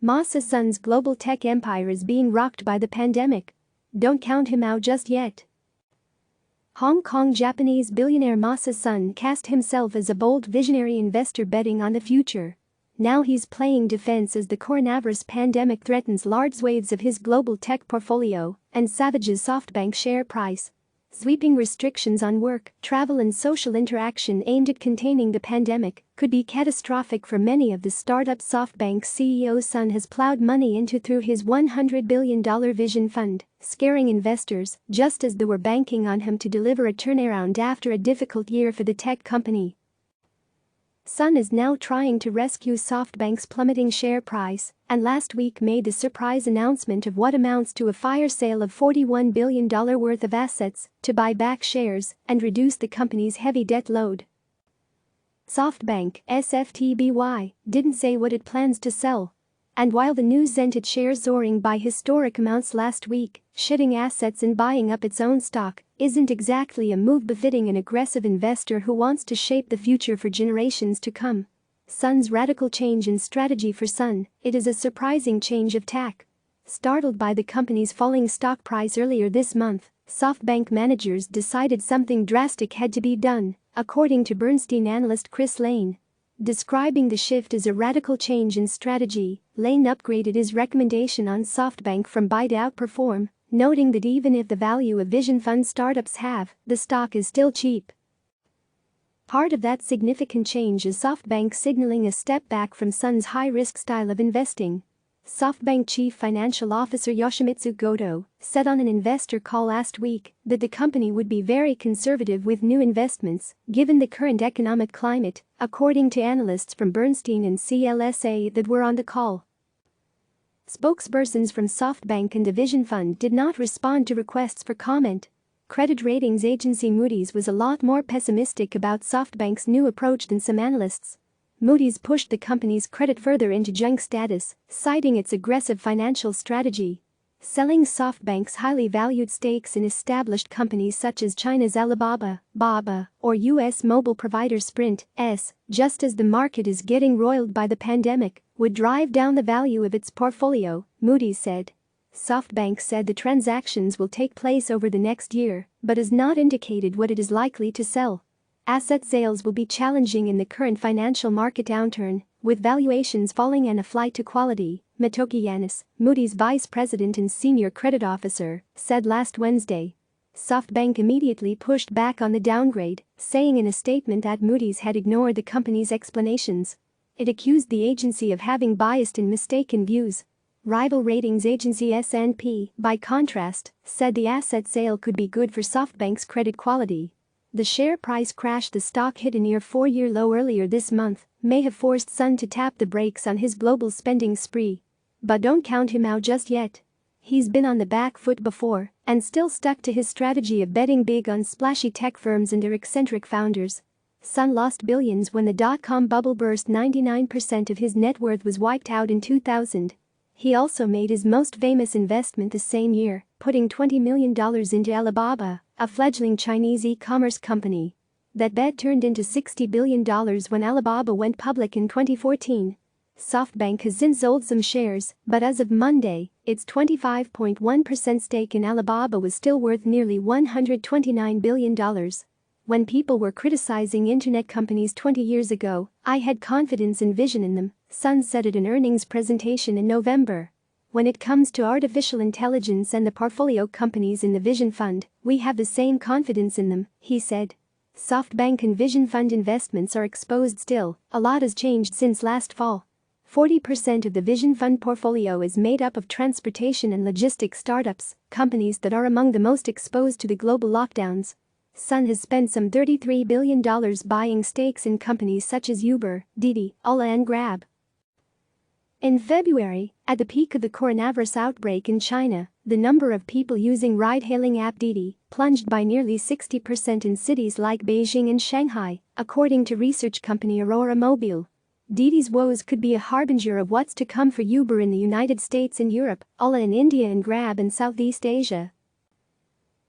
Masa Son's global tech empire is being rocked by the pandemic. Don't count him out just yet. Hong Kong Japanese billionaire Masa Son cast himself as a bold visionary investor betting on the future. Now he's playing defense as the coronavirus pandemic threatens large swathes of his global tech portfolio and savages SoftBank share price. Sweeping restrictions on work, travel and social interaction aimed at containing the pandemic could be catastrophic for many of the startups SoftBank CEO Son has plowed money into through his $100 billion vision fund, scaring investors just as they were banking on him to deliver a turnaround after a difficult year for the tech company. Son is now trying to rescue SoftBank's plummeting share price and last week made the surprise announcement of what amounts to a fire sale of $41 billion worth of assets to buy back shares and reduce the company's heavy debt load. SoftBank (SFTBY) didn't say what it plans to sell. And while the news sent its shares soaring by historic amounts last week, shedding assets and buying up its own stock isn't exactly a move befitting an aggressive investor who wants to shape the future for generations to come. Son's radical change in strategy for Son, it is a surprising change of tack. Startled by the company's falling stock price earlier this month, SoftBank managers decided something drastic had to be done, according to Bernstein analyst Chris Lane. Describing the shift as a radical change in strategy, Lane upgraded his recommendation on SoftBank from buy to outperform, noting that even if the value of vision fund startups have, the stock is still cheap. Part of that significant change is SoftBank signaling a step back from Son's high-risk style of investing. SoftBank Chief Financial Officer Yoshimitsu Goto said on an investor call last week that the company would be very conservative with new investments given the current economic climate, according to analysts from Bernstein and CLSA that were on the call. Spokespersons from SoftBank and the Vision Fund did not respond to requests for comment. Credit ratings agency Moody's was a lot more pessimistic about SoftBank's new approach than some analysts. Moody's pushed the company's credit further into junk status, citing its aggressive financial strategy. Selling SoftBank's highly valued stakes in established companies such as China's Alibaba, Baba, or U.S. mobile provider Sprint, just as the market is getting roiled by the pandemic, would drive down the value of its portfolio, Moody's said. SoftBank said the transactions will take place over the next year, but has not indicated what it is likely to sell. Asset sales will be challenging in the current financial market downturn, with valuations falling and a flight to quality, Matoki Yanis, Moody's vice president and senior credit officer, said last Wednesday. SoftBank immediately pushed back on the downgrade, saying in a statement that Moody's had ignored the company's explanations. It accused the agency of having biased and mistaken views. Rival ratings agency S&P, by contrast, said the asset sale could be good for SoftBank's credit quality. The share price crash the stock hit a near 4-year low earlier this month may have forced Son to tap the brakes on his global spending spree. But don't count him out just yet. He's been on the back foot before and still stuck to his strategy of betting big on splashy tech firms and their eccentric founders. Son lost billions when the dot-com bubble burst. 99% of his net worth was wiped out in 2000. He also made his most famous investment the same year, putting $20 million into Alibaba, a fledgling Chinese e-commerce company. That bet turned into $60 billion when Alibaba went public in 2014. SoftBank has since sold some shares, but as of Monday, its 25.1% stake in Alibaba was still worth nearly $129 billion. When people were criticizing internet companies 20 years ago, I had confidence and vision in them, Son said at an earnings presentation in November. When it comes to artificial intelligence and the portfolio companies in the Vision Fund, we have the same confidence in them, he said. SoftBank and Vision Fund investments are exposed still, a lot has changed since last fall. 40% of the Vision Fund portfolio is made up of transportation and logistics startups, companies that are among the most exposed to the global lockdowns. Son has spent some $33 billion buying stakes in companies such as Uber, Didi, Ola and Grab. In February, at the peak of the coronavirus outbreak in China, the number of people using ride-hailing app Didi plunged by nearly 60% in cities like Beijing and Shanghai, according to research company Aurora Mobile. Didi's woes could be a harbinger of what's to come for Uber in the United States and Europe, Ola in India and Grab in Southeast Asia.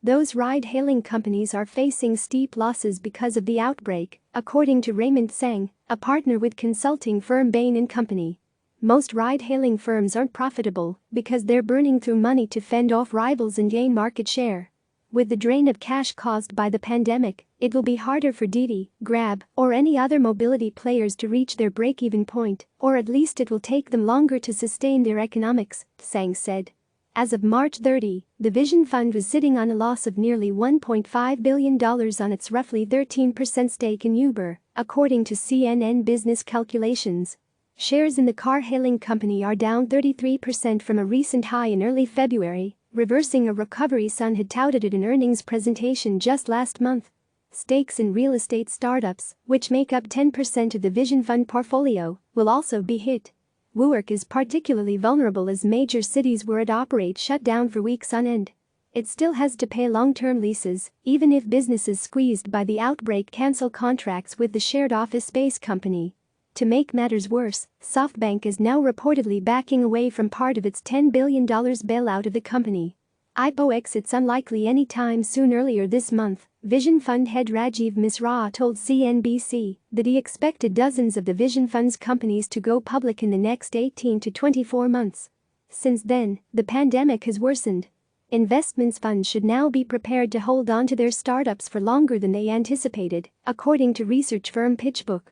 Those ride-hailing companies are facing steep losses because of the outbreak, according to Raymond Tsang, a partner with consulting firm Bain & Company. Most ride-hailing firms aren't profitable because they're burning through money to fend off rivals and gain market share. With the drain of cash caused by the pandemic, it will be harder for Didi, Grab, or any other mobility players to reach their break-even point, or at least it will take them longer to sustain their economics, Sang said. As of March 30, the Vision Fund was sitting on a loss of nearly $1.5 billion on its roughly 13% stake in Uber, according to CNN business calculations. Shares in the car-hailing company are down 33% from a recent high in early February, reversing a recovery Son had touted at an earnings presentation just last month. Stakes in real estate startups, which make up 10% of the Vision Fund portfolio, will also be hit. WeWork is particularly vulnerable as major cities where it operates shut down for weeks on end. It still has to pay long-term leases, even if businesses squeezed by the outbreak cancel contracts with the shared office space company. To make matters worse, SoftBank is now reportedly backing away from part of its $10 billion bailout of the company. IPO exits unlikely anytime soon. Earlier this month, Vision Fund head Rajiv Misra told CNBC that he expected dozens of the Vision Fund's companies to go public in the next 18 to 24 months. Since then, the pandemic has worsened. Investments funds should now be prepared to hold on to their startups for longer than they anticipated, according to research firm PitchBook.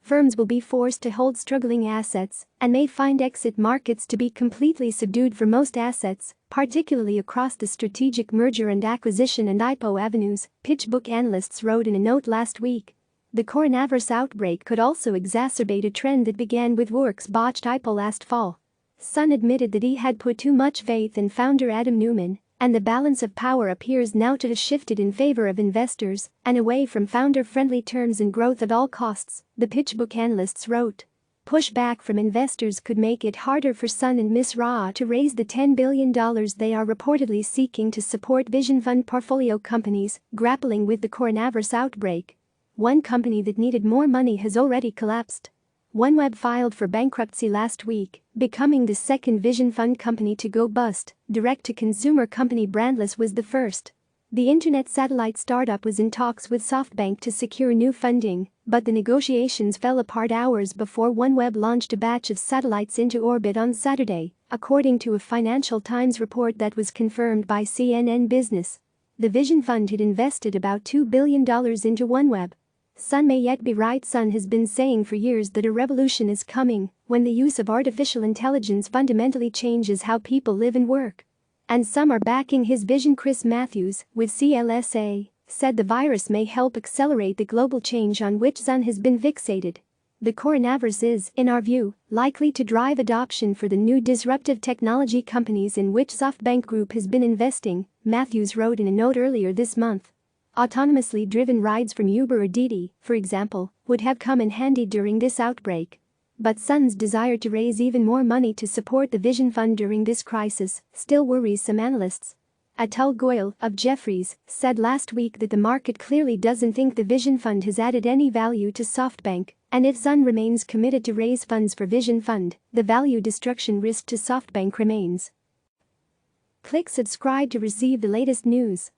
Firms will be forced to hold struggling assets and may find exit markets to be completely subdued for most assets, particularly across the strategic merger and acquisition and IPO avenues, PitchBook analysts wrote in a note last week. The coronavirus outbreak could also exacerbate a trend that began with WeWork's botched IPO last fall. Son admitted that he had put too much faith in founder Adam Neumann, and the balance of power appears now to have shifted in favor of investors and away from founder-friendly terms and growth at all costs, the PitchBook analysts wrote. Pushback from investors could make it harder for Son and Misra to raise the $10 billion they are reportedly seeking to support Vision Fund portfolio companies grappling with the coronavirus outbreak. One company that needed more money has already collapsed. OneWeb filed for bankruptcy last week, becoming the second Vision Fund company to go bust. Direct-to-consumer company Brandless was the first. The internet satellite startup was in talks with SoftBank to secure new funding, but the negotiations fell apart hours before OneWeb launched a batch of satellites into orbit on Saturday, according to a Financial Times report that was confirmed by CNN Business. The Vision Fund had invested about $2 billion into OneWeb. Son may yet be right. Son has been saying for years that a revolution is coming when the use of artificial intelligence fundamentally changes how people live and work. And some are backing his vision. Chris Matthews, with CLSA, said the virus may help accelerate the global change on which Son has been fixated. The coronavirus is, in our view, likely to drive adoption for the new disruptive technology companies in which SoftBank Group has been investing, Matthews wrote in a note earlier this month. Autonomously driven rides from Uber or Didi, for example, would have come in handy during this outbreak. But Son's desire to raise even more money to support the Vision Fund during this crisis still worries some analysts. Atul Goyal, of Jefferies, said last week that the market clearly doesn't think the Vision Fund has added any value to SoftBank, and if Son remains committed to raise funds for Vision Fund, the value destruction risk to SoftBank remains. Click subscribe to receive the latest news.